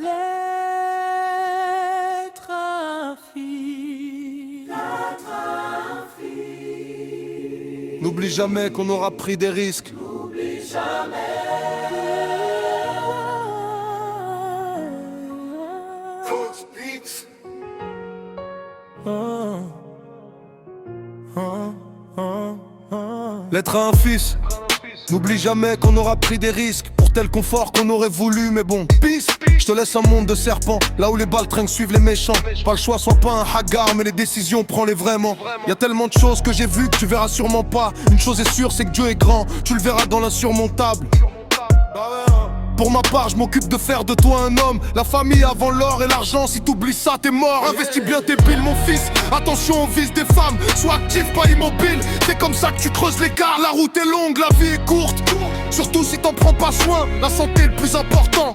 Lettre à un fils. N'oublie jamais qu'on aura pris des risques. N'oublie jamais. Lettre à un fils. N'oublie jamais qu'on aura pris des risques pour tel confort qu'on aurait voulu, mais bon, peace. Je te laisse un monde de serpents, là où les baltringues suivent les méchants. Pas le choix, sois pas un hagar, mais les décisions, prends-les vraiment. Y a tellement de choses que j'ai vues que tu verras sûrement pas. Une chose est sûre, c'est que Dieu est grand, tu le verras dans l'insurmontable. Pour ma part, je m'occupe de faire de toi un homme. La famille avant l'or et l'argent, si t'oublies ça, t'es mort. Investis bien tes piles, mon fils. Attention, on vise des femmes. Sois actif, pas immobile. C'est comme ça que tu creuses l'écart. La route est longue, la vie est courte. Surtout si t'en prends pas soin, la santé est le plus important.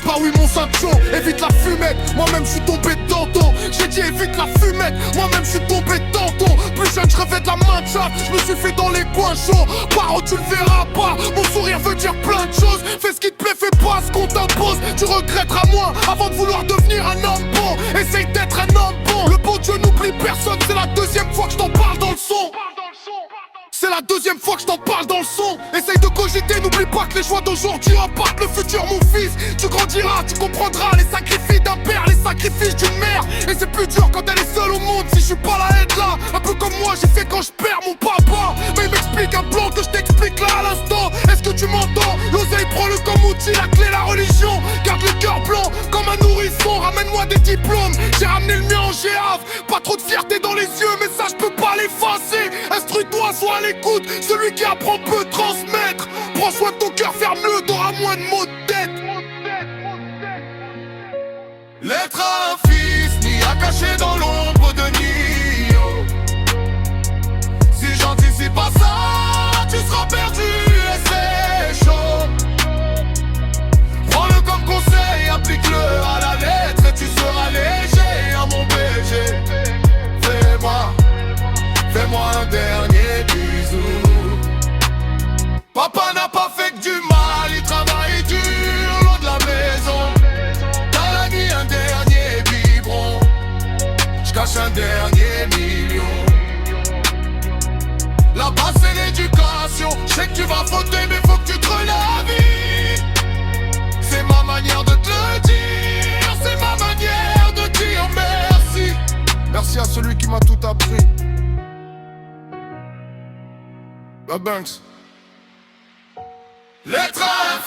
Bah oui mon Sancho, évite la fumette. Moi-même je suis tombé tantôt. J'ai dit évite la fumette. Moi-même je suis tombé tantôt. Plus jeune je rêvais de la main de chat. Je me suis fait dans les coins chauds. Paro tu le verras pas. Mon sourire veut dire plein de choses. Fais ce qui te plaît, fais pas ce qu'on t'impose. Tu regretteras moins avant de vouloir devenir un homme bon. Essaye d'être un homme bon. Le bon Dieu n'oublie personne. C'est la deuxième fois que je t'en parle dans le son. C'est la deuxième fois que je t'en parle dans le son. Essaye de cogiter, n'oublie pas que les choix d'aujourd'hui impactent le futur mon fils. Tu grandiras, tu comprendras les sacrifices d'un père, les sacrifices d'une mère. Et c'est plus dur quand elle est seule au monde. Si je suis pas là, être là. Un peu comme moi j'ai fait quand je perds mon papa. Mais il m'explique un plan que je t'explique là à l'instant. Est-ce que tu m'entends? L'oseille, prends-le comme outil, la clé, la religion. Garde le cœur blanc comme un nourrisson. Ramène-moi des diplômes, j'ai ramené le mien en géave. Pas trop de fierté dans les yeux, mais ça je peux pas l'effacer. Instruis-toi, sois à l'écoute, celui qui apprend peut transmettre. Prends soin de ton cœur, ferme-le, t'auras moins de mots de tête. Lettre à un fils, ni à cacher dans l'ombre de Nio. Si j'anticipe pas ça, tu seras perdu et c'est chaud. Prends-le comme conseil, applique-le à la lettre et tu seras léger, à mon BG. Fais-moi un dernier bisou. Papa n'a pas fait que du mal, il travaille dur loin de la maison. Dans la nuit un dernier biberon, je cache un dernier million. Là-bas c'est l'éducation, je sais que tu vas fauter mais faut que tu te relaves. C'est ma manière de te le dire, c'est ma manière de dire merci. Merci à celui qui m'a tout appris. Banks. Lettre à un